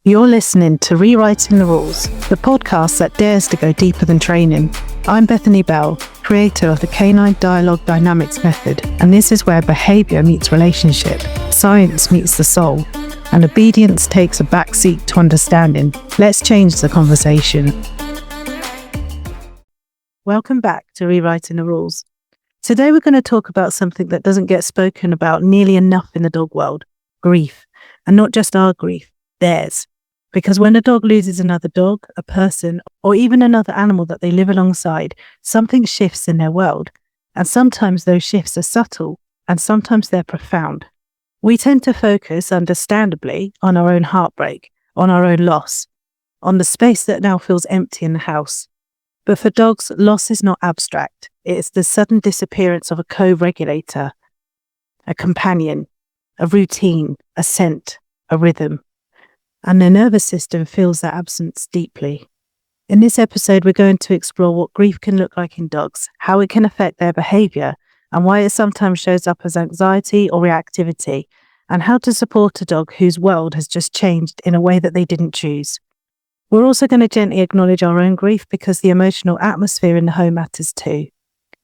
You're listening to Rewriting the Rules, the podcast that dares to go deeper than training. I'm Bethany Bell, creator of the Canine Dialogue Dynamics method, and this is where behaviour meets relationship, science meets the soul, and obedience takes a backseat to understanding. Let's change the conversation. Welcome back to Rewriting the Rules. Today we're going to talk about something that doesn't get spoken about nearly enough in the dog world, grief. And not just our grief, theirs. Because when a dog loses another dog, a person, or even another animal that they live alongside, something shifts in their world. And sometimes those shifts are subtle, and sometimes they're profound. We tend to focus, understandably, on our own heartbreak, on our own loss, on the space that now feels empty in the house. But for dogs, loss is not abstract. It is the sudden disappearance of a co-regulator, a companion, a routine, a scent, a rhythm. And their nervous system feels that absence deeply. In this episode, we're going to explore what grief can look like in dogs, how it can affect their behaviour, and why it sometimes shows up as anxiety or reactivity, and how to support a dog whose world has just changed in a way that they didn't choose. We're also going to gently acknowledge our own grief because the emotional atmosphere in the home matters too.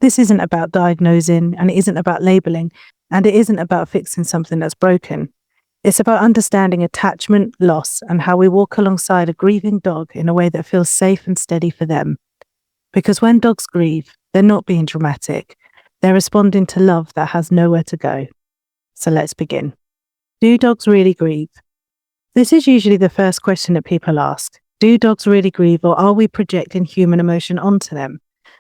This isn't about diagnosing, and it isn't about labelling, and it isn't about fixing something that's broken. It's about understanding attachment, loss, and how we walk alongside a grieving dog in a way that feels safe and steady for them. Because when dogs grieve, they're not being dramatic. They're responding to love that has nowhere to go. So let's begin. Do dogs really grieve? This is usually the first question that people ask. Do dogs really grieve, or are we projecting human emotion onto them?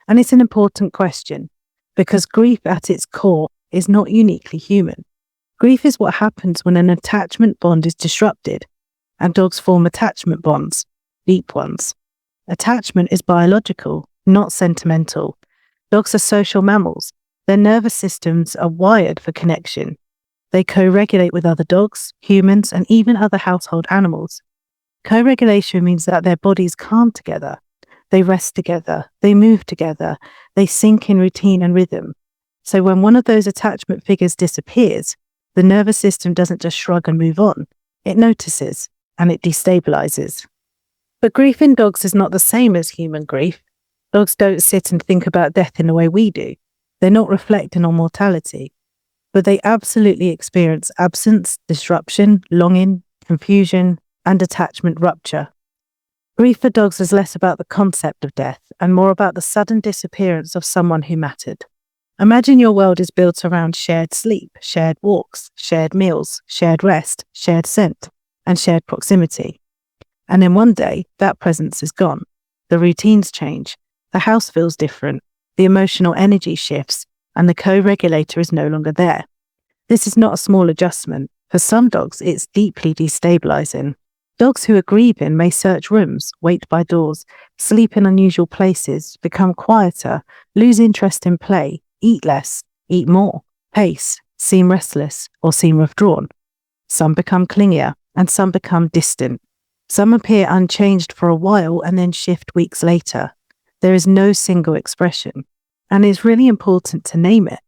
And it's an important question, because grief at its core is not uniquely human. Grief is what happens when an attachment bond is disrupted, and dogs form attachment bonds, deep ones. Attachment is biological, not sentimental. Dogs are social mammals. Their nervous systems are wired for connection. They co-regulate with other dogs, humans, and even other household animals. Co-regulation means that their bodies calm together. They rest together. They move together. They sync in routine and rhythm. So when one of those attachment figures disappears, the nervous system doesn't just shrug and move on. It notices, and it destabilizes. But grief in dogs is not the same as human grief. Dogs don't sit and think about death in the way we do. They're not reflecting on mortality. But they absolutely experience absence, disruption, longing, confusion, and attachment rupture. Grief for dogs is less about the concept of death and more about the sudden disappearance of someone who mattered. Imagine your world is built around shared sleep, shared walks, shared meals, shared rest, shared scent, and shared proximity. And then one day, that presence is gone. The routines change. The house feels different. The emotional energy shifts, and the co-regulator is no longer there. This is not a small adjustment. For some dogs, it's deeply destabilizing. Dogs who are grieving may search rooms, wait by doors, sleep in unusual places, become quieter, lose interest in play, eat less, eat more, pace, seem restless, or seem withdrawn. Some become clingier, and some become distant. Some appear unchanged for a while and then shift weeks later. There is no single expression, and it's really important to name it.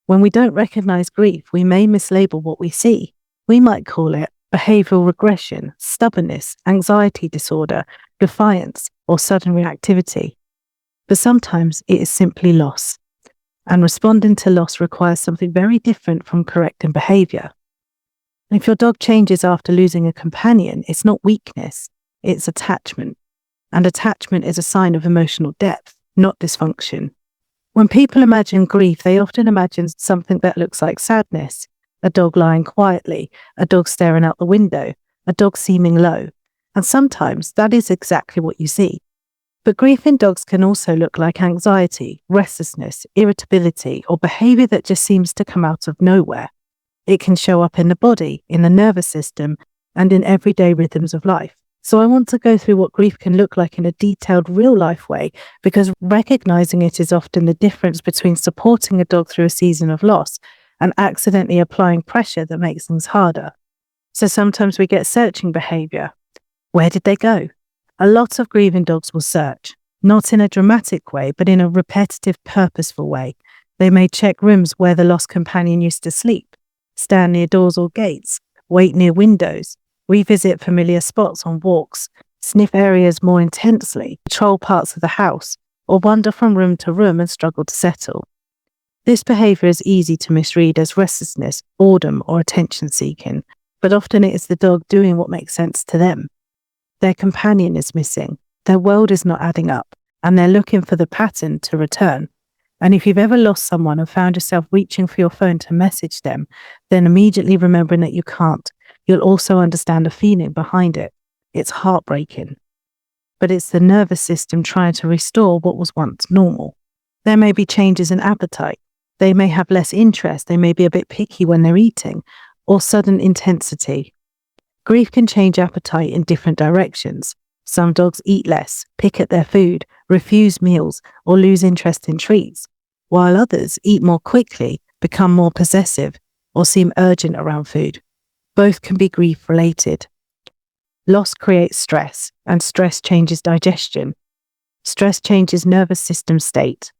When we don't recognize grief, we may mislabel what we see. We might call it behavioural regression, stubbornness, anxiety disorder, defiance, or sudden reactivity. But sometimes it is simply loss. And responding to loss requires something very different from correcting behaviour. If your dog changes after losing a companion, it's not weakness, it's attachment. And attachment is a sign of emotional depth, not dysfunction. When people imagine grief, they often imagine something that looks like sadness, a dog lying quietly, a dog staring out the window, a dog seeming low. And sometimes that is exactly what you see. But grief in dogs can also look like anxiety, restlessness, irritability, or behaviour that just seems to come out of nowhere. It can show up in the body, in the nervous system, and in everyday rhythms of life. So I want to go through what grief can look like in a detailed real-life way, because recognising it is often the difference between supporting a dog through a season of loss and accidentally applying pressure that makes things harder. So sometimes we get searching behaviour. Where did they go? A lot of grieving dogs will search, not in a dramatic way, but in a repetitive, purposeful way. They may check rooms where the lost companion used to sleep, stand near doors or gates, wait near windows, revisit familiar spots on walks, sniff areas more intensely, patrol parts of the house, or wander from room to room and struggle to settle. This behaviour is easy to misread as restlessness, boredom, or attention-seeking, but often it is the dog doing what makes sense to them. Their companion is missing, their world is not adding up, and they're looking for the pattern to return. And if you've ever lost someone and found yourself reaching for your phone to message them, then immediately remembering that you can't, you'll also understand the feeling behind it. It's heartbreaking. But it's the nervous system trying to restore what was once normal. There may be changes in appetite. They may have less interest. They may be a bit picky when they're eating, or sudden intensity. Grief can change appetite in different directions. Some dogs eat less, pick at their food, refuse meals, or lose interest in treats, while others eat more quickly, become more possessive, or seem urgent around food. Both can be grief-related. Loss creates stress, and stress changes digestion. Stress changes nervous system state.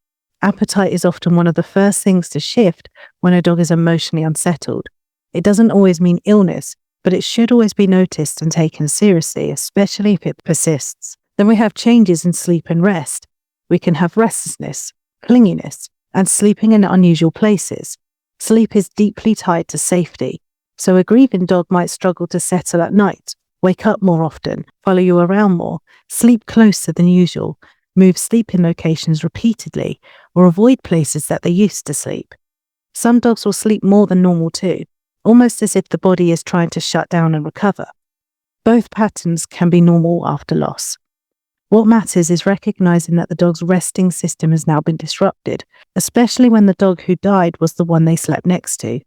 Appetite is often one of the first things to shift when a dog is emotionally unsettled. It doesn't always mean illness, but it should always be noticed and taken seriously, especially if it persists. Then we have changes in sleep and rest. We can have restlessness, clinginess, and sleeping in unusual places. Sleep is deeply tied to safety, so a grieving dog might struggle to settle at night, wake up more often, follow you around more, sleep closer than usual, move sleeping locations repeatedly, or avoid places that they used to sleep. Some dogs will sleep more than normal too, almost as if the body is trying to shut down and recover. Both patterns can be normal after loss. What matters is recognizing that the dog's resting system has now been disrupted, especially when the dog who died was the one they slept next to.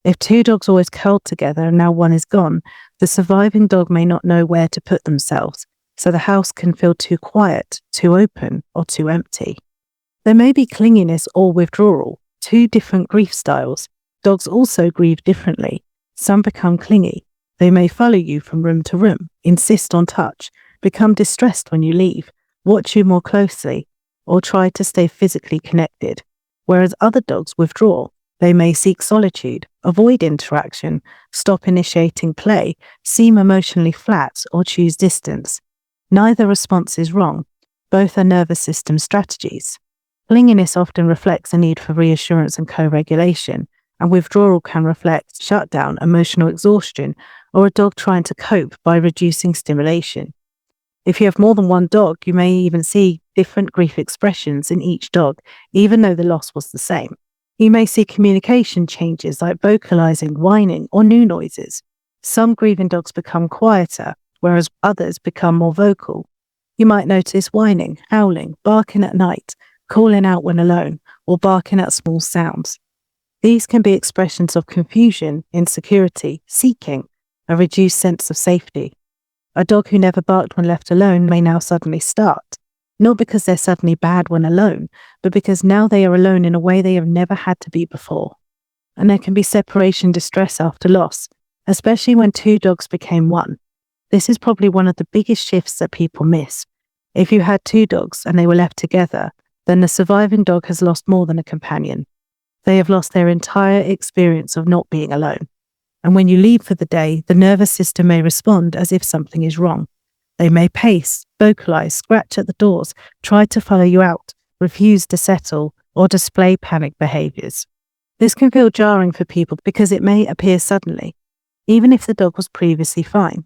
If two dogs always curled together and now one is gone, the surviving dog may not know where to put themselves, so the house can feel too quiet, too open, or too empty. There may be clinginess or withdrawal, two different grief styles. Dogs also grieve differently. Some become clingy. They may follow you from room to room, insist on touch, become distressed when you leave, watch you more closely, or try to stay physically connected. Whereas other dogs withdraw. They may seek solitude, avoid interaction, stop initiating play, seem emotionally flat, or choose distance. Neither response is wrong. Both are nervous system strategies. Clinginess often reflects a need for reassurance and co-regulation, and withdrawal can reflect shutdown, emotional exhaustion, or a dog trying to cope by reducing stimulation. If you have more than one dog, you may even see different grief expressions in each dog, even though the loss was the same. You may see communication changes like vocalizing, whining, or new noises. Some grieving dogs become quieter, whereas others become more vocal. You might notice whining, howling, barking at night, calling out when alone, or barking at small sounds. These can be expressions of confusion, insecurity, seeking, a reduced sense of safety. A dog who never barked when left alone may now suddenly start, not because they're suddenly bad when alone, but because now they are alone in a way they have never had to be before. And there can be separation distress after loss, especially when two dogs became one. This is probably one of the biggest shifts that people miss. If you had two dogs and they were left together, then the surviving dog has lost more than a companion. They have lost their entire experience of not being alone. And when you leave for the day, the nervous system may respond as if something is wrong. They may pace, vocalize, scratch at the doors, try to follow you out, refuse to settle, or display panic behaviours. This can feel jarring for people because it may appear suddenly, even if the dog was previously fine.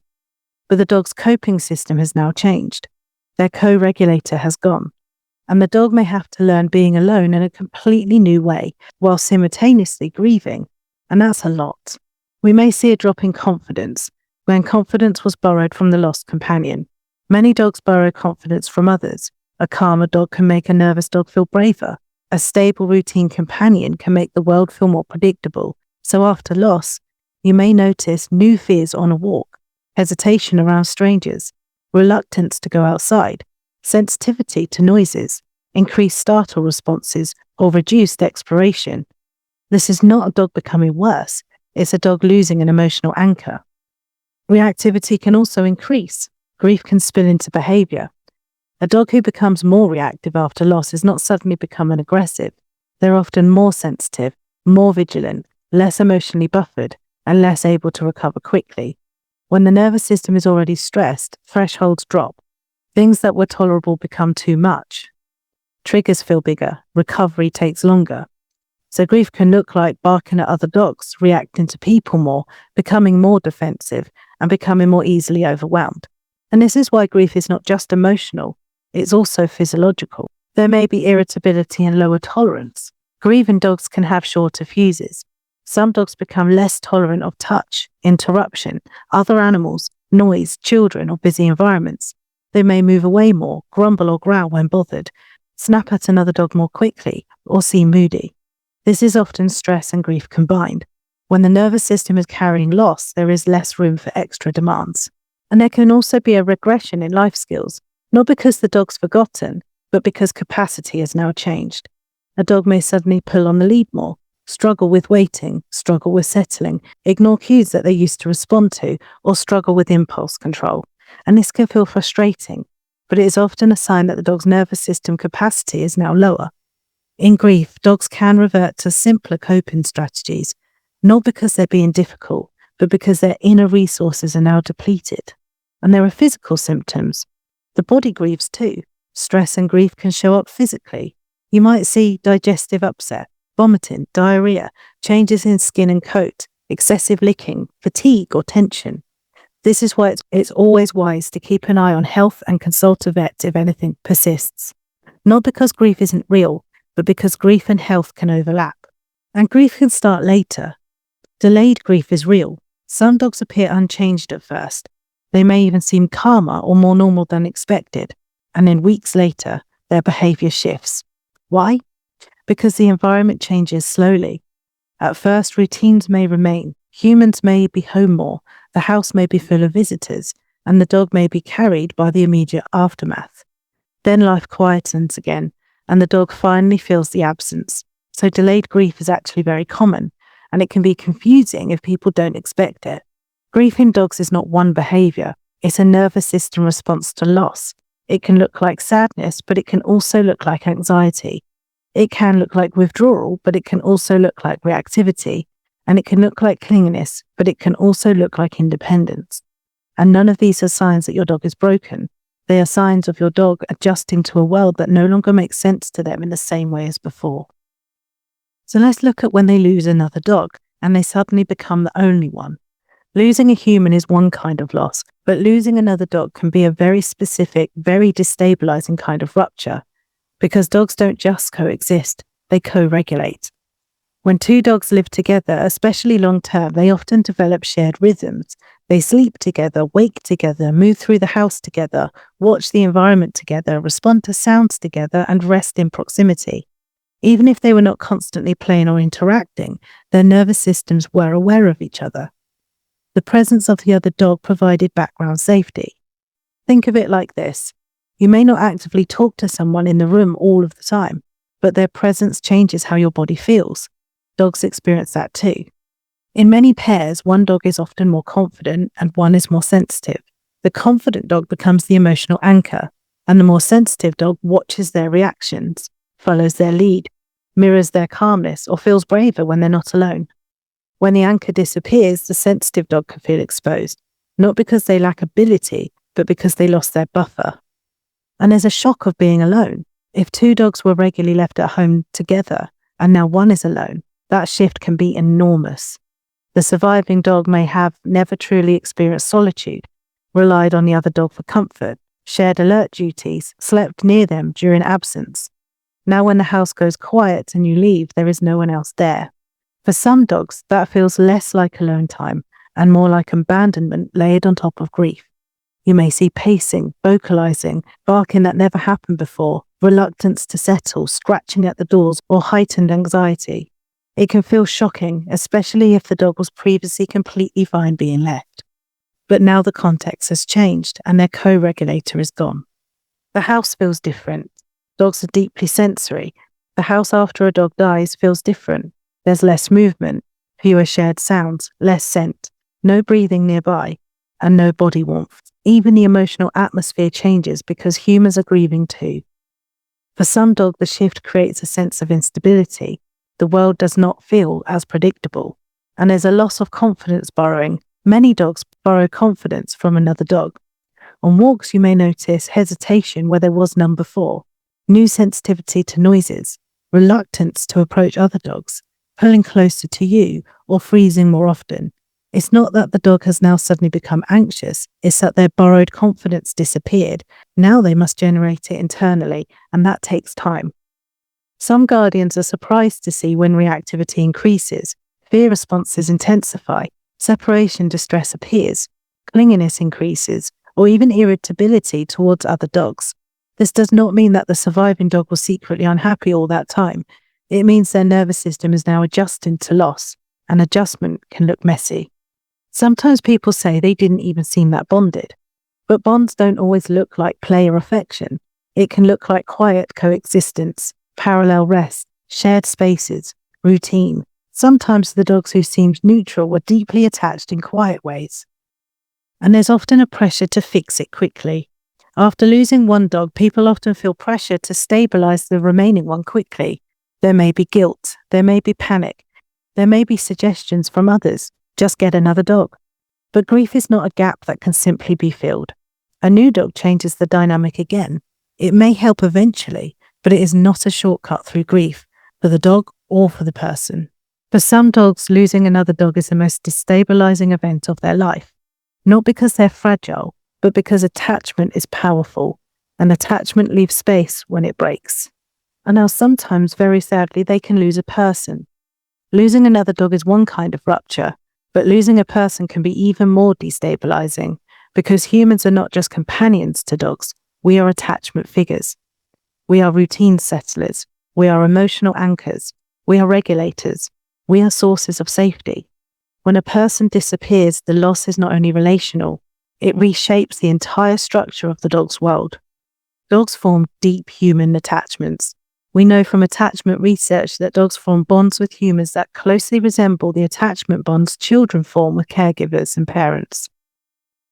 But the dog's coping system has now changed. Their co-regulator has gone. And the dog may have to learn being alone in a completely new way while simultaneously grieving. And that's a lot. We may see a drop in confidence when confidence was borrowed from the lost companion. Many dogs borrow confidence from others. A calmer dog can make a nervous dog feel braver. A stable routine companion can make the world feel more predictable. So after loss, you may notice new fears on a walk, hesitation around strangers, reluctance to go outside, sensitivity to noises, increased startle responses, or reduced exploration. This is not a dog becoming worse, it's a dog losing an emotional anchor. Reactivity can also increase. Grief can spill into behaviour. A dog who becomes more reactive after loss is not suddenly becoming aggressive. They're often more sensitive, more vigilant, less emotionally buffered, and less able to recover quickly. When the nervous system is already stressed, thresholds drop. Things that were tolerable become too much. Triggers feel bigger. Recovery takes longer. So grief can look like barking at other dogs, reacting to people more, becoming more defensive, and becoming more easily overwhelmed. And this is why grief is not just emotional, it's also physiological. There may be irritability and lower tolerance. Grieving dogs can have shorter fuses. Some dogs become less tolerant of touch, interruption, other animals, noise, children, or busy environments. They may move away more, grumble or growl when bothered, snap at another dog more quickly, or seem moody. This is often stress and grief combined. When the nervous system is carrying loss, there is less room for extra demands. And there can also be a regression in life skills, not because the dog's forgotten, but because capacity has now changed. A dog may suddenly pull on the lead more, struggle with waiting, struggle with settling, ignore cues that they used to respond to, or struggle with impulse control. And this can feel frustrating, but it is often a sign that the dog's nervous system capacity is now lower. In grief, dogs can revert to simpler coping strategies, not because they're being difficult, but because their inner resources are now depleted. And there are physical symptoms. The body grieves too. Stress and grief can show up physically. You might see digestive upset, vomiting, diarrhea, changes in skin and coat, excessive licking, fatigue or tension. This is why it's always wise to keep an eye on health and consult a vet if anything persists. Not because grief isn't real, but because grief and health can overlap. And grief can start later. Delayed grief is real. Some dogs appear unchanged at first. They may even seem calmer or more normal than expected. And then weeks later, their behaviour shifts. Why? Because the environment changes slowly. At first, routines may remain. Humans may be home more. The house may be full of visitors. And the dog may be carried by the immediate aftermath. Then life quietens again, and the dog finally feels the absence. So delayed grief is actually very common, and it can be confusing if people don't expect it. Grief in dogs is not one behaviour, it's a nervous system response to loss. It can look like sadness, but it can also look like anxiety. It can look like withdrawal, but it can also look like reactivity. And it can look like clinginess, but it can also look like independence. And none of these are signs that your dog is broken. They are signs of your dog adjusting to a world that no longer makes sense to them in the same way as before. So let's look at when they lose another dog and they suddenly become the only one. Losing a human is one kind of loss, but losing another dog can be a very specific, very destabilizing kind of rupture, because dogs don't just coexist, they co-regulate. When two dogs live together, especially long term, they often develop shared rhythms. They sleep together, wake together, move through the house together, watch the environment together, respond to sounds together, and rest in proximity. Even if they were not constantly playing or interacting, their nervous systems were aware of each other. The presence of the other dog provided background safety. Think of it like this. You may not actively talk to someone in the room all of the time, but their presence changes how your body feels. Dogs experience that too. In many pairs, one dog is often more confident and one is more sensitive. The confident dog becomes the emotional anchor, and the more sensitive dog watches their reactions, follows their lead, mirrors their calmness, or feels braver when they're not alone. When the anchor disappears, the sensitive dog can feel exposed, not because they lack ability, but because they lost their buffer. And there's a shock of being alone. If two dogs were regularly left at home together, and now one is alone, that shift can be enormous. The surviving dog may have never truly experienced solitude, relied on the other dog for comfort, shared alert duties, slept near them during absence. Now when the house goes quiet and you leave, there is no one else there. For some dogs, that feels less like alone time and more like abandonment layered on top of grief. You may see pacing, vocalizing, barking that never happened before, reluctance to settle, scratching at the doors, or heightened anxiety. It can feel shocking, especially if the dog was previously completely fine being left. But now the context has changed and their co-regulator is gone. The house feels different. Dogs are deeply sensory. The house after a dog dies feels different. There's less movement, fewer shared sounds, less scent, no breathing nearby, and no body warmth. Even the emotional atmosphere changes because humans are grieving too. For some dogs, the shift creates a sense of instability. The world does not feel as predictable, and there's a loss of confidence borrowing, Many dogs borrow confidence from another dog. On walks, you may notice hesitation where there was none before, new sensitivity to noises, reluctance to approach other dogs, pulling closer to you, or freezing more often. It's not that the dog has now suddenly become anxious, it's that their borrowed confidence disappeared. Now they must generate it internally, and that takes time. Some guardians are surprised to see when reactivity increases, fear responses intensify, separation distress appears, clinginess increases, or even irritability towards other dogs. This does not mean that the surviving dog was secretly unhappy all that time. It means their nervous system is now adjusting to loss, and adjustment can look messy. Sometimes people say they didn't even seem that bonded, but bonds don't always look like play or affection. It can look like quiet coexistence, parallel rest, shared spaces, routine. Sometimes the dogs who seemed neutral were deeply attached in quiet ways. And there's often a pressure to fix it quickly. After losing one dog, people often feel pressure to stabilize the remaining one quickly. There may be guilt, there may be panic, there may be suggestions from others, just get another dog. But grief is not a gap that can simply be filled. A new dog changes the dynamic again. It may help eventually, but it is not a shortcut through grief, for the dog or for the person. For some dogs, losing another dog is the most destabilizing event of their life. Not because they're fragile, but because attachment is powerful, and attachment leaves space when it breaks. And now sometimes, very sadly, they can lose a person. Losing another dog is one kind of rupture, but losing a person can be even more destabilizing, because humans are not just companions to dogs, we are attachment figures. We are routine settlers, we are emotional anchors, we are regulators, we are sources of safety. When a person disappears, the loss is not only relational, it reshapes the entire structure of the dog's world. Dogs form deep human attachments. We know from attachment research that dogs form bonds with humans that closely resemble the attachment bonds children form with caregivers and parents.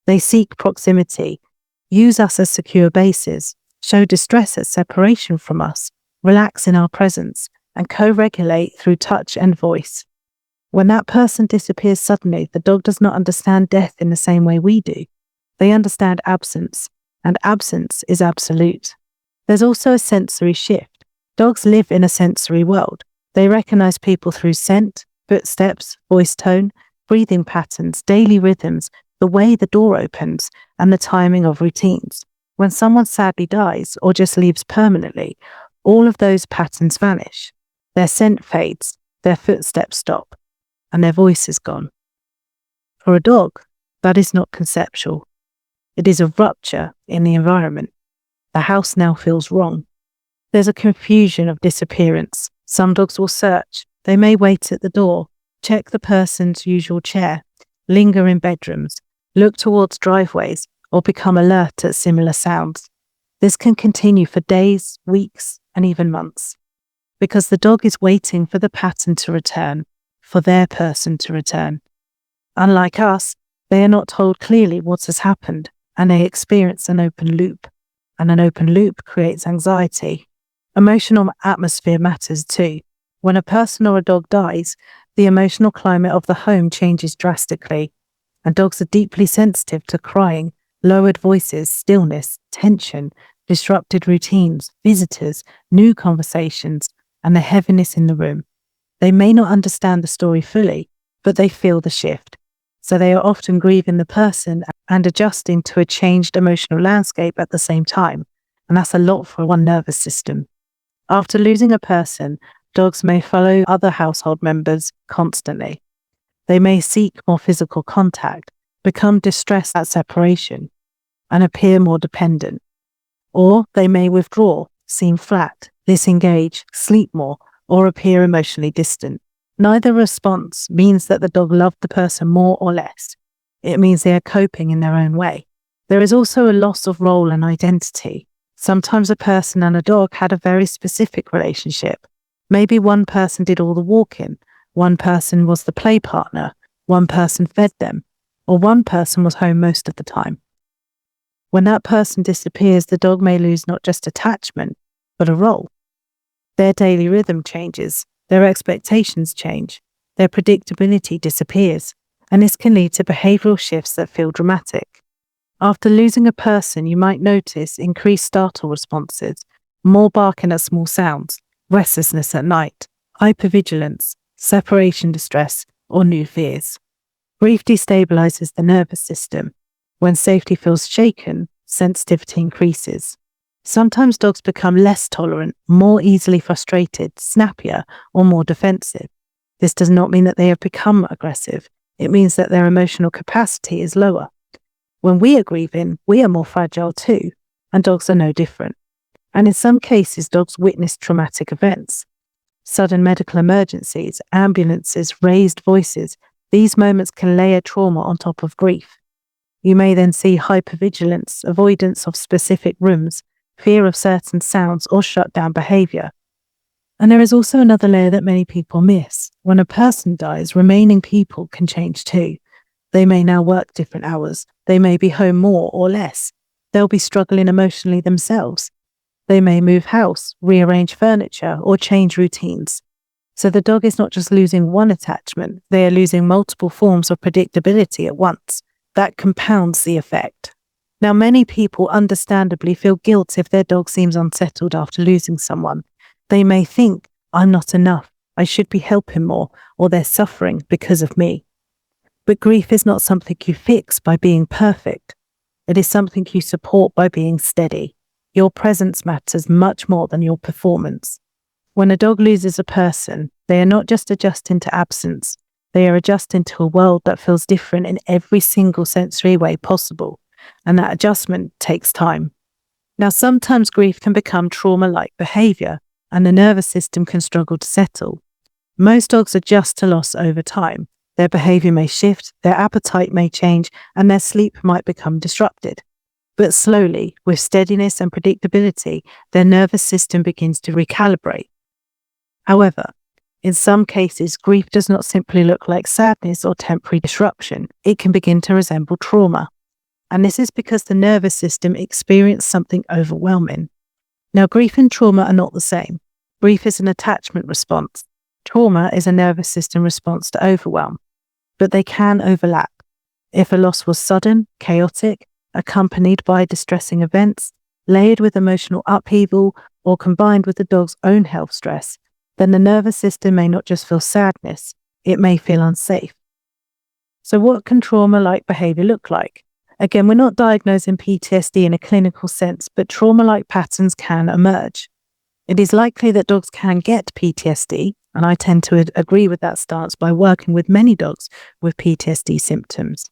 They seek proximity, use us as secure bases, show distress at separation from us, relax in our presence, and co-regulate through touch and voice. When that person disappears suddenly, the dog does not understand death in the same way we do. They understand absence, and absence is absolute. There's also a sensory shift. Dogs live in a sensory world. They recognize people through scent, footsteps, voice tone, breathing patterns, daily rhythms, the way the door opens, and the timing of routines. When someone sadly dies or just leaves permanently, all of those patterns vanish. Their scent fades, their footsteps stop, and their voice is gone. For a dog, that is not conceptual. It is a rupture in the environment. The house now feels wrong. There's a confusion of disappearance. Some dogs will search. They may wait at the door, check the person's usual chair, linger in bedrooms, look towards driveways, or become alert at similar sounds. This can continue for days, weeks, and even months, because the dog is waiting for the pattern to return, for their person to return. Unlike us, they are not told clearly what has happened, and they experience an open loop. And an open loop creates anxiety. Emotional atmosphere matters too. When a person or a dog dies, the emotional climate of the home changes drastically, and dogs are deeply sensitive to crying, lowered voices, stillness, tension, disrupted routines, visitors, new conversations, and the heaviness in the room. They may not understand the story fully, but they feel the shift. So they are often grieving the person and adjusting to a changed emotional landscape at the same time. And that's a lot for one nervous system. After losing a person, dogs may follow other household members constantly. They may seek more physical contact, become distressed at separation, and appear more dependent. Or they may withdraw, seem flat, disengage, sleep more, or appear emotionally distant. Neither response means that the dog loved the person more or less. It means they are coping in their own way. There is also a loss of role and identity. Sometimes a person and a dog had a very specific relationship. Maybe one person did all the walking, one person was the play partner, one person fed them, or one person was home most of the time. When that person disappears, the dog may lose not just attachment, but a role. Their daily rhythm changes, their expectations change, their predictability disappears, and this can lead to behavioural shifts that feel dramatic. After losing a person, you might notice increased startle responses, more barking at small sounds, restlessness at night, hypervigilance, separation distress, or new fears. Grief destabilizes the nervous system. When safety feels shaken, sensitivity increases. Sometimes dogs become less tolerant, more easily frustrated, snappier, or more defensive. This does not mean that they have become aggressive. It means that their emotional capacity is lower. When we are grieving, we are more fragile too, and dogs are no different. And in some cases, dogs witness traumatic events. Sudden medical emergencies, ambulances, raised voices. These moments can layer trauma on top of grief. You may then see hypervigilance, avoidance of specific rooms, fear of certain sounds, or shutdown behaviour. And there is also another layer that many people miss. When a person dies, remaining people can change too. They may now work different hours. They may be home more or less. They'll be struggling emotionally themselves. They may move house, rearrange furniture, or change routines. So the dog is not just losing one attachment, they are losing multiple forms of predictability at once. That compounds the effect. Now, many people understandably feel guilt if their dog seems unsettled after losing someone. They may think, I'm not enough, I should be helping more, or they're suffering because of me. But grief is not something you fix by being perfect. It is something you support by being steady. Your presence matters much more than your performance. When a dog loses a person, they are not just adjusting to absence, they are adjusting to a world that feels different in every single sensory way possible, and that adjustment takes time. Now, sometimes grief can become trauma-like behaviour, and the nervous system can struggle to settle. Most dogs adjust to loss over time. Their behaviour may shift, their appetite may change, and their sleep might become disrupted. But slowly, with steadiness and predictability, their nervous system begins to recalibrate. However, in some cases, grief does not simply look like sadness or temporary disruption. It can begin to resemble trauma. And this is because the nervous system experienced something overwhelming. Now, grief and trauma are not the same. Grief is an attachment response. Trauma is a nervous system response to overwhelm. But they can overlap. If a loss was sudden, chaotic, accompanied by distressing events, layered with emotional upheaval, or combined with the dog's own health stress, then the nervous system may not just feel sadness, it may feel unsafe. So what can trauma-like behaviour look like? Again, we're not diagnosing PTSD in a clinical sense, but trauma-like patterns can emerge. It is likely that dogs can get PTSD, and I tend to agree with that stance by working with many dogs with PTSD symptoms.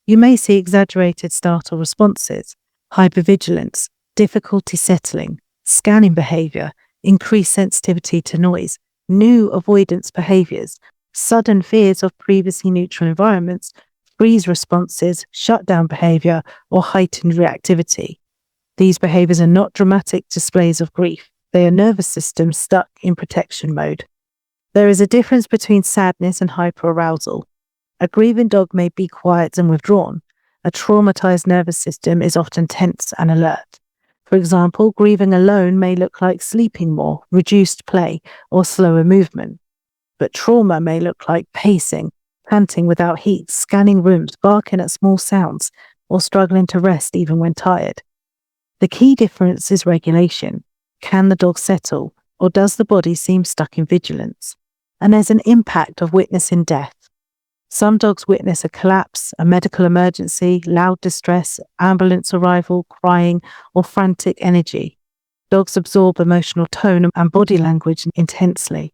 You may see exaggerated startle responses, hypervigilance, difficulty settling, scanning behaviour, increased sensitivity to noise, new avoidance behaviours, sudden fears of previously neutral environments, freeze responses, shutdown behaviour, or heightened reactivity. These behaviours are not dramatic displays of grief. They are nervous systems stuck in protection mode. There is a difference between sadness and hyperarousal. A grieving dog may be quiet and withdrawn. A traumatized nervous system is often tense and alert. For example, grieving alone may look like sleeping more, reduced play, or slower movement. But trauma may look like pacing, panting without heat, scanning rooms, barking at small sounds, or struggling to rest even when tired. The key difference is regulation. Can the dog settle, or does the body seem stuck in vigilance? And there's an impact of witnessing death. Some dogs witness a collapse, a medical emergency, loud distress, ambulance arrival, crying, or frantic energy. Dogs absorb emotional tone and body language intensely.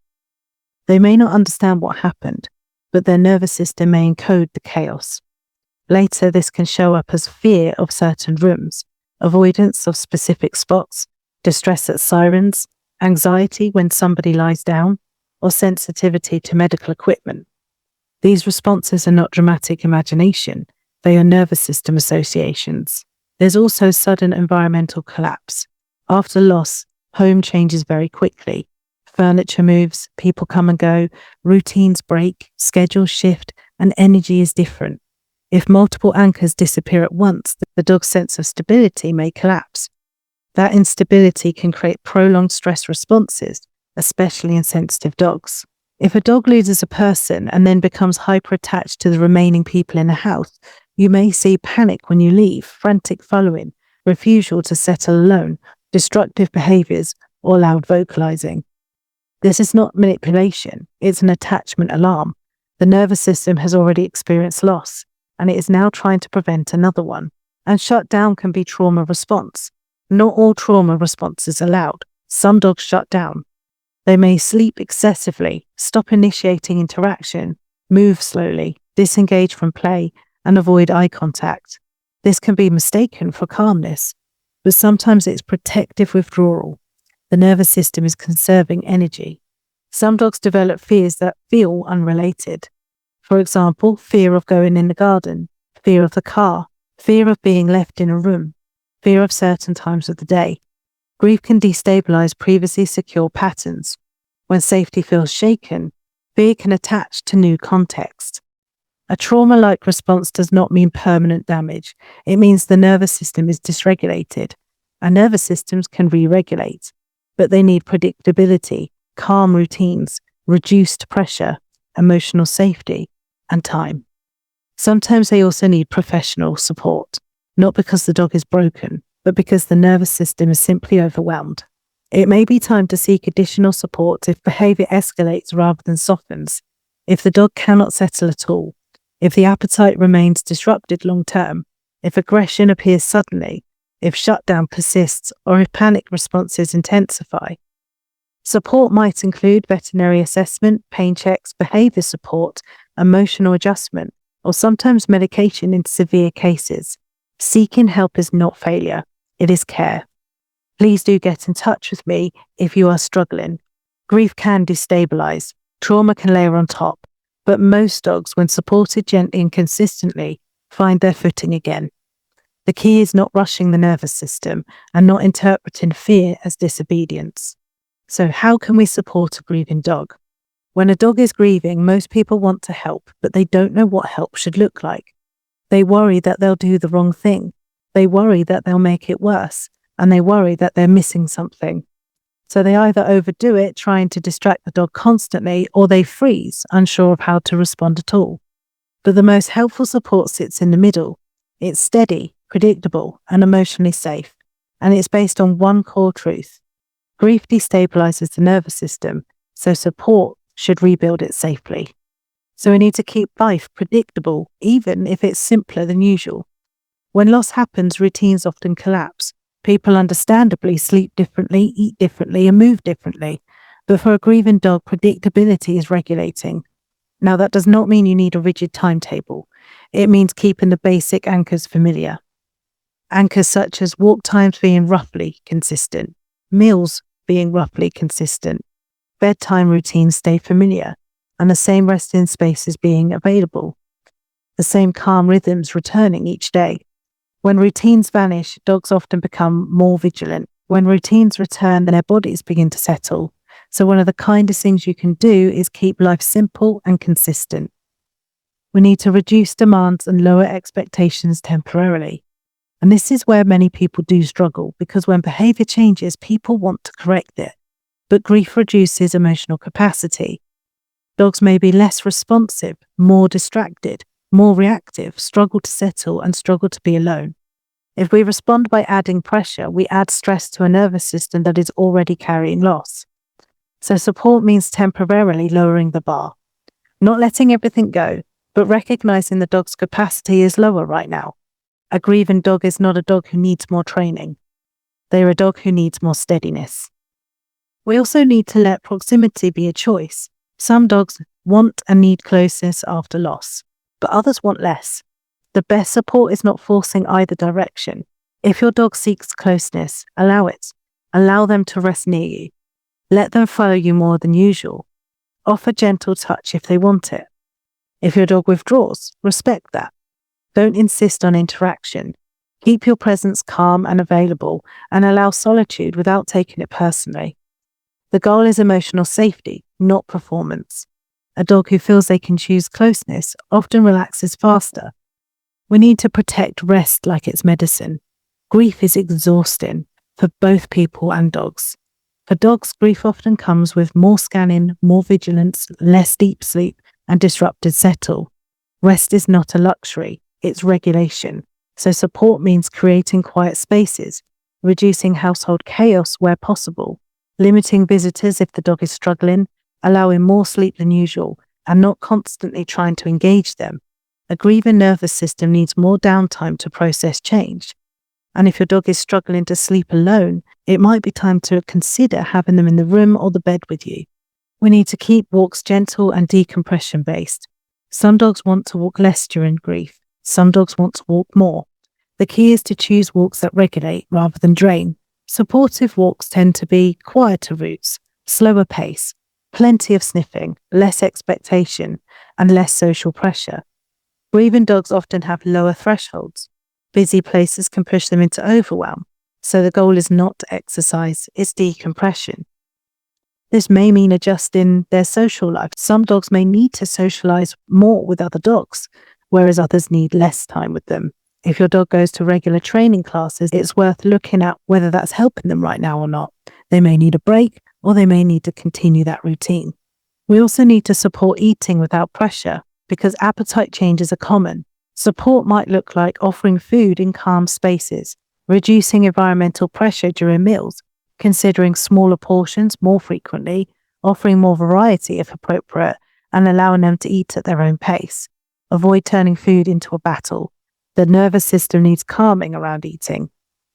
They may not understand what happened, but their nervous system may encode the chaos. Later, this can show up as fear of certain rooms, avoidance of specific spots, distress at sirens, anxiety when somebody lies down, or sensitivity to medical equipment. These responses are not dramatic imagination, they are nervous system associations. There's also sudden environmental collapse. After loss, home changes very quickly. Furniture moves, people come and go, routines break, schedules shift, and energy is different. If multiple anchors disappear at once, the dog's sense of stability may collapse. That instability can create prolonged stress responses, especially in sensitive dogs. If a dog loses a person and then becomes hyper-attached to the remaining people in the house, you may see panic when you leave, frantic following, refusal to settle alone, destructive behaviours, or loud vocalizing. This is not manipulation, it's an attachment alarm. The nervous system has already experienced loss, and it is now trying to prevent another one. And shutdown can be trauma response. Not all trauma responses are loud. Some dogs shut down. They may sleep excessively, stop initiating interaction, move slowly, disengage from play, and avoid eye contact. This can be mistaken for calmness, but sometimes it's protective withdrawal. The nervous system is conserving energy. Some dogs develop fears that feel unrelated. For example, fear of going in the garden, fear of the car, fear of being left in a room, fear of certain times of the day. Grief can destabilize previously secure patterns. When safety feels shaken, fear can attach to new context. A trauma-like response does not mean permanent damage. It means the nervous system is dysregulated. Our nervous systems can re-regulate, but they need predictability, calm routines, reduced pressure, emotional safety, and time. Sometimes they also need professional support, not because the dog is broken, but because the nervous system is simply overwhelmed. It may be time to seek additional support if behaviour escalates rather than softens, if the dog cannot settle at all, if the appetite remains disrupted long term, if aggression appears suddenly, if shutdown persists, or if panic responses intensify. Support might include veterinary assessment, pain checks, behaviour support, emotional adjustment, or sometimes medication in severe cases. Seeking help is not failure, it is care. Please do get in touch with me if you are struggling. Grief can destabilize, trauma can layer on top, but most dogs, when supported gently and consistently, find their footing again. The key is not rushing the nervous system and not interpreting fear as disobedience. So how can we support a grieving dog? When a dog is grieving, most people want to help, but they don't know what help should look like. They worry that they'll do the wrong thing. They worry that they'll make it worse, and they worry that they're missing something. So they either overdo it, trying to distract the dog constantly, or they freeze, unsure of how to respond at all. But the most helpful support sits in the middle. It's steady, predictable, and emotionally safe, and it's based on one core truth. Grief destabilizes the nervous system, so support should rebuild it safely. So we need to keep life predictable, even if it's simpler than usual. When loss happens, routines often collapse. People understandably sleep differently, eat differently, and move differently. But for a grieving dog, predictability is regulating. Now, that does not mean you need a rigid timetable. It means keeping the basic anchors familiar. Anchors such as walk times being roughly consistent, meals being roughly consistent, bedtime routines stay familiar, and the same resting spaces being available. The same calm rhythms returning each day. When routines vanish, dogs often become more vigilant. When routines return, then their bodies begin to settle. So one of the kindest things you can do is keep life simple and consistent. We need to reduce demands and lower expectations temporarily. And this is where many people do struggle, because when behaviour changes, people want to correct it. But grief reduces emotional capacity. Dogs may be less responsive, more distracted, more reactive, struggle to settle, and struggle to be alone. If we respond by adding pressure, we add stress to a nervous system that is already carrying loss. So support means temporarily lowering the bar, not letting everything go, but recognizing the dog's capacity is lower right now. A grieving dog is not a dog who needs more training. They are a dog who needs more steadiness. We also need to let proximity be a choice. Some dogs want and need closeness after loss, but others want less. The best support is not forcing either direction. If your dog seeks closeness, allow it. Allow them to rest near you. Let them follow you more than usual. Offer gentle touch if they want it. If your dog withdraws, respect that. Don't insist on interaction. Keep your presence calm and available, and allow solitude without taking it personally. The goal is emotional safety, not performance. A dog who feels they can choose closeness often relaxes faster. We need to protect rest like it's medicine. Grief is exhausting for both people and dogs. For dogs, grief often comes with more scanning, more vigilance, less deep sleep, and disrupted settle. Rest is not a luxury, it's regulation. So support means creating quiet spaces, reducing household chaos where possible, limiting visitors if the dog is struggling, allowing more sleep than usual, and not constantly trying to engage them. A grieving nervous system needs more downtime to process change. And if your dog is struggling to sleep alone, it might be time to consider having them in the room or the bed with you. We need to keep walks gentle and decompression based. Some dogs want to walk less during grief. Some dogs want to walk more. The key is to choose walks that regulate rather than drain. Supportive walks tend to be quieter routes, slower pace, plenty of sniffing, less expectation, and less social pressure. Grieving dogs often have lower thresholds. Busy places can push them into overwhelm, so the goal is not exercise, it's decompression. This may mean adjusting their social life. Some dogs may need to socialize more with other dogs, whereas others need less time with them. If your dog goes to regular training classes, it's worth looking at whether that's helping them right now or not. They may need a break, or they may need to continue that routine. We also need to support eating without pressure, because appetite changes are common. Support might look like offering food in calm spaces, reducing environmental pressure during meals, considering smaller portions more frequently, offering more variety if appropriate, and allowing them to eat at their own pace. Avoid turning food into a battle. The nervous system needs calming around eating.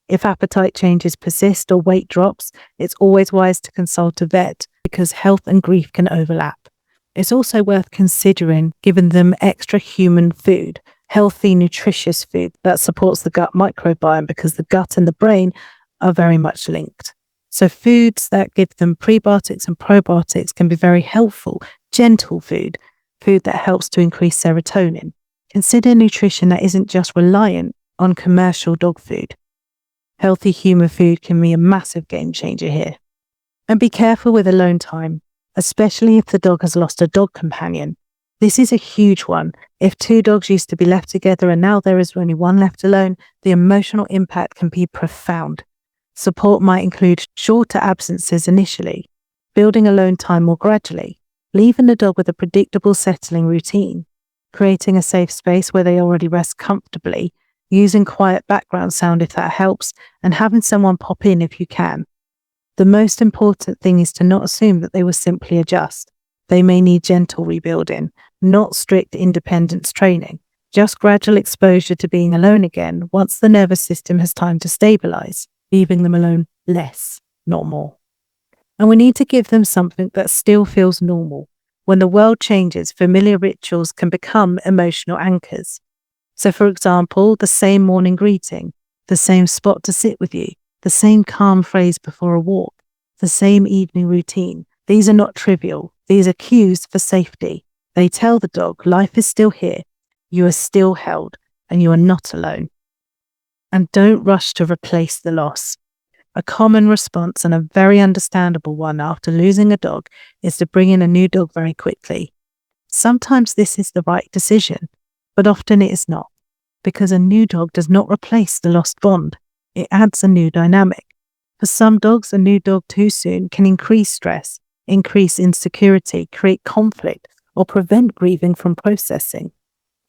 If appetite changes persist or weight drops, it's always wise to consult a vet because health and grief can overlap. It's also worth considering giving them extra human food, healthy, nutritious food that supports the gut microbiome because the gut and the brain are very much linked. So foods that give them prebiotics and probiotics can be very helpful. Gentle food that helps to increase serotonin. Consider nutrition that isn't just reliant on commercial dog food. Healthy human food can be a massive game changer here. And be careful with alone time, especially if the dog has lost a dog companion. This is a huge one. If two dogs used to be left together and now there is only one left alone, the emotional impact can be profound. Support might include shorter absences initially, building alone time more gradually, leaving the dog with a predictable settling routine, creating a safe space where they already rest comfortably, using quiet background sound if that helps, and having someone pop in if you can. The most important thing is to not assume that they will simply adjust. They may need gentle rebuilding, not strict independence training, just gradual exposure to being alone again once the nervous system has time to stabilize, leaving them alone less, not more. And we need to give them something that still feels normal. When the world changes, familiar rituals can become emotional anchors. So for example, the same morning greeting, the same spot to sit with you, the same calm phrase before a walk, the same evening routine. These are not trivial. These are cues for safety. They tell the dog life is still here, you are still held, and you are not alone. And don't rush to replace the loss. A common response and a very understandable one after losing a dog is to bring in a new dog very quickly. Sometimes this is the right decision, but often it is not, because a new dog does not replace the lost bond. It adds a new dynamic. For some dogs, a new dog too soon can increase stress, increase insecurity, create conflict, or prevent grieving from processing.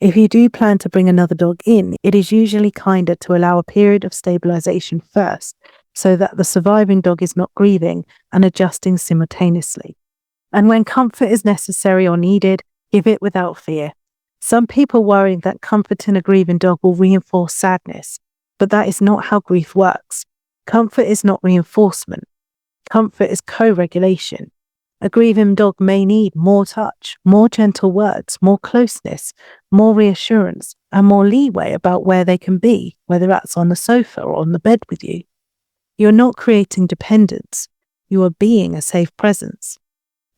If you do plan to bring another dog in, it is usually kinder to allow a period of stabilization first, so that the surviving dog is not grieving and adjusting simultaneously. And when comfort is necessary or needed, give it without fear. Some people worry that comforting a grieving dog will reinforce sadness, but that is not how grief works. Comfort is not reinforcement. Comfort is co-regulation. A grieving dog may need more touch, more gentle words, more closeness, more reassurance, and more leeway about where they can be, whether that's on the sofa or on the bed with you. You're not creating dependence. You are being a safe presence.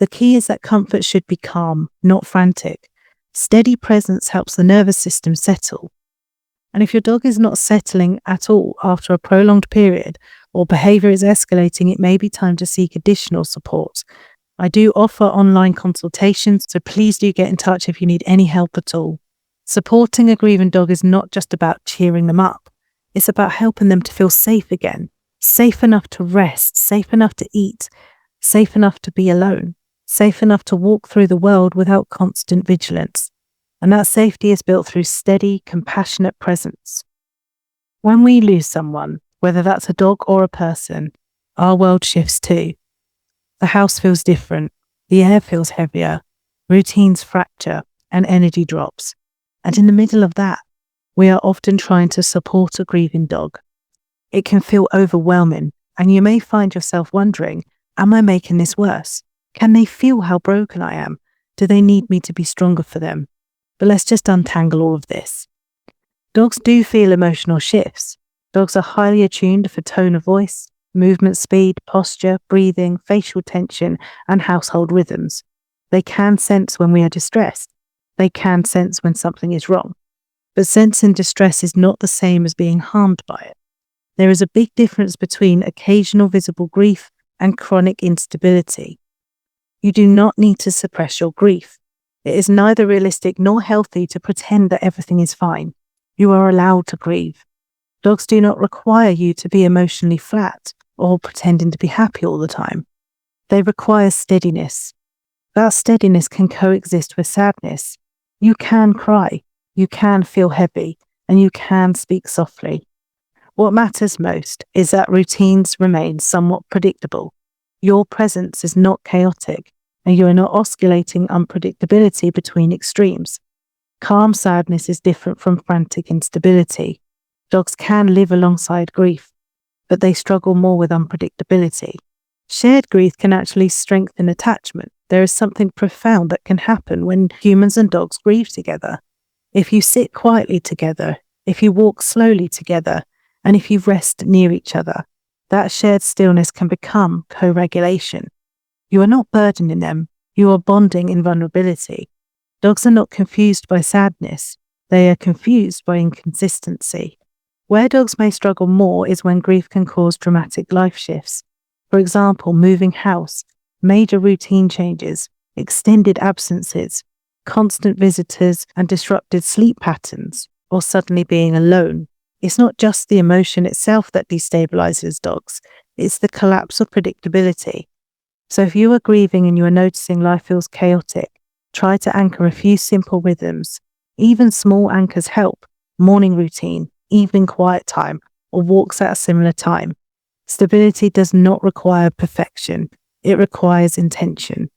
The key is that comfort should be calm, not frantic. Steady presence helps the nervous system settle. And if your dog is not settling at all after a prolonged period, or behaviour is escalating, it may be time to seek additional support. I do offer online consultations, so please do get in touch if you need any help at all. Supporting a grieving dog is not just about cheering them up. It's about helping them to feel safe again. safe enough to rest, safe enough to eat, safe enough to be alone, safe enough to walk through the world without constant vigilance. And that safety is built through steady, compassionate presence. When we lose someone, whether that's a dog or a person, our world shifts too. The house feels different, the air feels heavier, routines fracture, and energy drops. And in the middle of that, we are often trying to support a grieving dog. It can feel overwhelming, and you may find yourself wondering, am I making this worse? Can they feel how broken I am? Do they need me to be stronger for them? But let's just untangle all of this. Dogs do feel emotional shifts. Dogs are highly attuned for tone of voice, movement speed, posture, breathing, facial tension, and household rhythms. They can sense when we are distressed. They can sense when something is wrong. But sensing distress is not the same as being harmed by it. There is a big difference between occasional visible grief and chronic instability. You do not need to suppress your grief. It is neither realistic nor healthy to pretend that everything is fine. You are allowed to grieve. Dogs do not require you to be emotionally flat or pretending to be happy all the time. They require steadiness. That steadiness can coexist with sadness. You can cry, you can feel heavy, and you can speak softly. What matters most is that routines remain somewhat predictable. Your presence is not chaotic, and you are not oscillating unpredictability between extremes. Calm sadness is different from frantic instability. Dogs can live alongside grief, but they struggle more with unpredictability. Shared grief can actually strengthen attachment. There is something profound that can happen when humans and dogs grieve together. If you sit quietly together, if you walk slowly together, and if you rest near each other, that shared stillness can become co-regulation. You are not burdening them, you are bonding in vulnerability. Dogs are not confused by sadness, they are confused by inconsistency. Where dogs may struggle more is when grief can cause dramatic life shifts. For example, moving house, major routine changes, extended absences, constant visitors and disrupted sleep patterns, or suddenly being alone. It's not just the emotion itself that destabilizes dogs, it's the collapse of predictability. So if you are grieving and you are noticing life feels chaotic, try to anchor a few simple rhythms. Even small anchors help. Morning routine, evening quiet time, or walks at a similar time. Stability does not require perfection, it requires intention.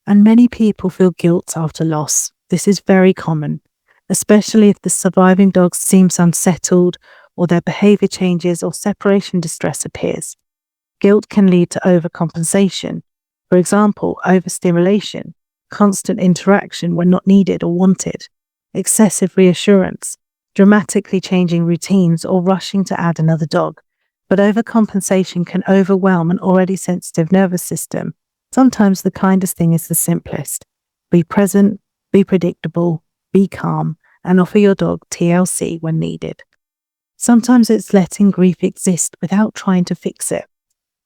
And many people feel guilt after loss. This is very common, especially if the surviving dog seems unsettled or their behaviour changes or separation distress appears. Guilt can lead to overcompensation. For example, overstimulation, constant interaction when not needed or wanted, excessive reassurance, dramatically changing routines or rushing to add another dog. But overcompensation can overwhelm an already sensitive nervous system. Sometimes the kindest thing is the simplest. Be present, be predictable, be calm, and offer your dog TLC when needed. Sometimes it's letting grief exist without trying to fix it.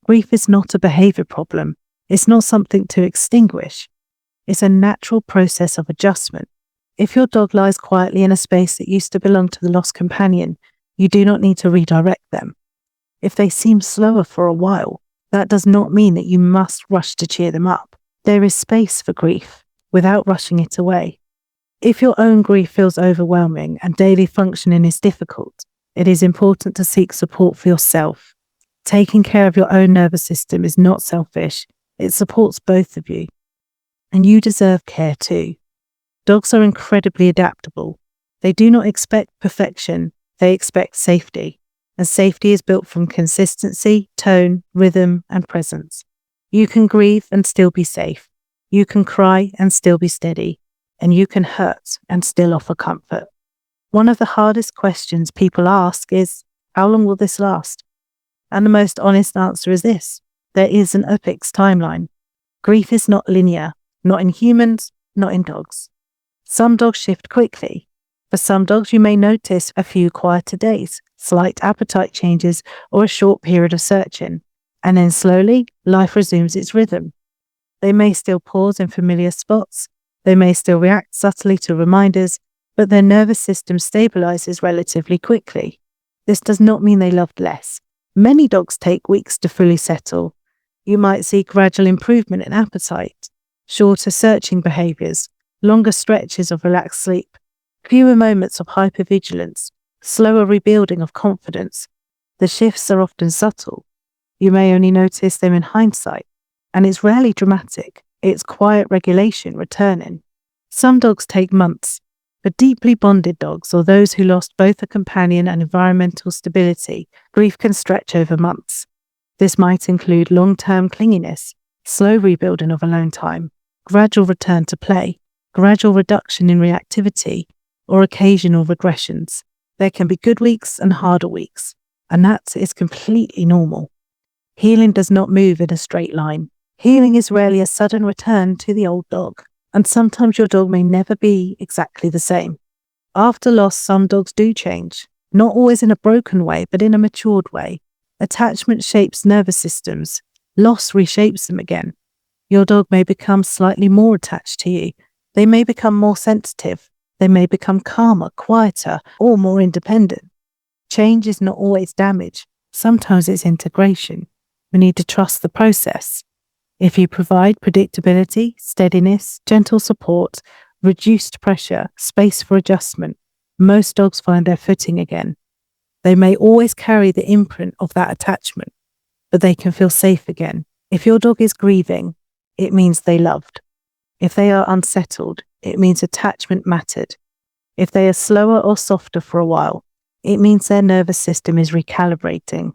Grief is not a behaviour problem. It's not something to extinguish. It's a natural process of adjustment. If your dog lies quietly in a space that used to belong to the lost companion, you do not need to redirect them. If they seem slower for a while, that does not mean that you must rush to cheer them up. There is space for grief without rushing it away. If your own grief feels overwhelming and daily functioning is difficult, it is important to seek support for yourself. Taking care of your own nervous system is not selfish. It supports both of you. And you deserve care too. Dogs are incredibly adaptable. They do not expect perfection, they expect safety. And safety is built from consistency, tone, rhythm, and presence. You can grieve and still be safe. You can cry and still be steady. And you can hurt and still offer comfort. One of the hardest questions people ask is, how long will this last? And the most honest answer is this: there isn't a fixed timeline. Grief is not linear, not in humans, not in dogs. Some dogs shift quickly. For some dogs, you may notice a few quieter days, slight appetite changes, or a short period of searching. And then slowly, life resumes its rhythm. They may still pause in familiar spots. They may still react subtly to reminders, but their nervous system stabilizes relatively quickly. This does not mean they loved less. Many dogs take weeks to fully settle. You might see gradual improvement in appetite, shorter searching behaviours, longer stretches of relaxed sleep, fewer moments of hypervigilance, slower rebuilding of confidence. The shifts are often subtle. You may only notice them in hindsight, and it's rarely dramatic. It's quiet regulation returning. Some dogs take months. For deeply bonded dogs or those who lost both a companion and environmental stability, grief can stretch over months. This might include long-term clinginess, slow rebuilding of alone time, gradual return to play, gradual reduction in reactivity, or occasional regressions. There can be good weeks and harder weeks, and that is completely normal. Healing does not move in a straight line. Healing is rarely a sudden return to the old dog, and sometimes your dog may never be exactly the same. After loss, some dogs do change, not always in a broken way, but in a matured way. Attachment shapes nervous systems. Loss reshapes them again. Your dog may become slightly more attached to you. They may become more sensitive. They may become calmer, quieter, or more independent. Change is not always damage. Sometimes it's integration. We need to trust the process. If you provide predictability, steadiness, gentle support, reduced pressure, space for adjustment, most dogs find their footing again. They may always carry the imprint of that attachment, but they can feel safe again. If your dog is grieving, it means they loved. If they are unsettled, it means attachment mattered. If they are slower or softer for a while, it means their nervous system is recalibrating.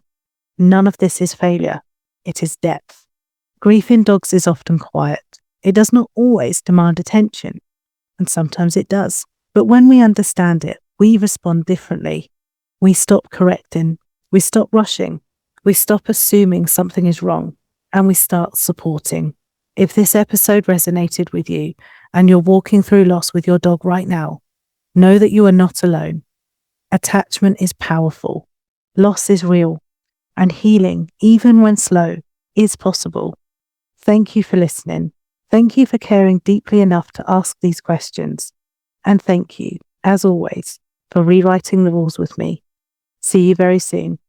None of this is failure. It is depth. Grief in dogs is often quiet. It does not always demand attention, and sometimes it does. But when we understand it, we respond differently. We stop correcting. We stop rushing. We stop assuming something is wrong, and we start supporting. If this episode resonated with you and you're walking through loss with your dog right now, know that you are not alone. Attachment is powerful. Loss is real, and healing, even when slow, is possible. Thank you for listening. Thank you for caring deeply enough to ask these questions. And thank you, as always, for rewriting the rules with me. See you very soon.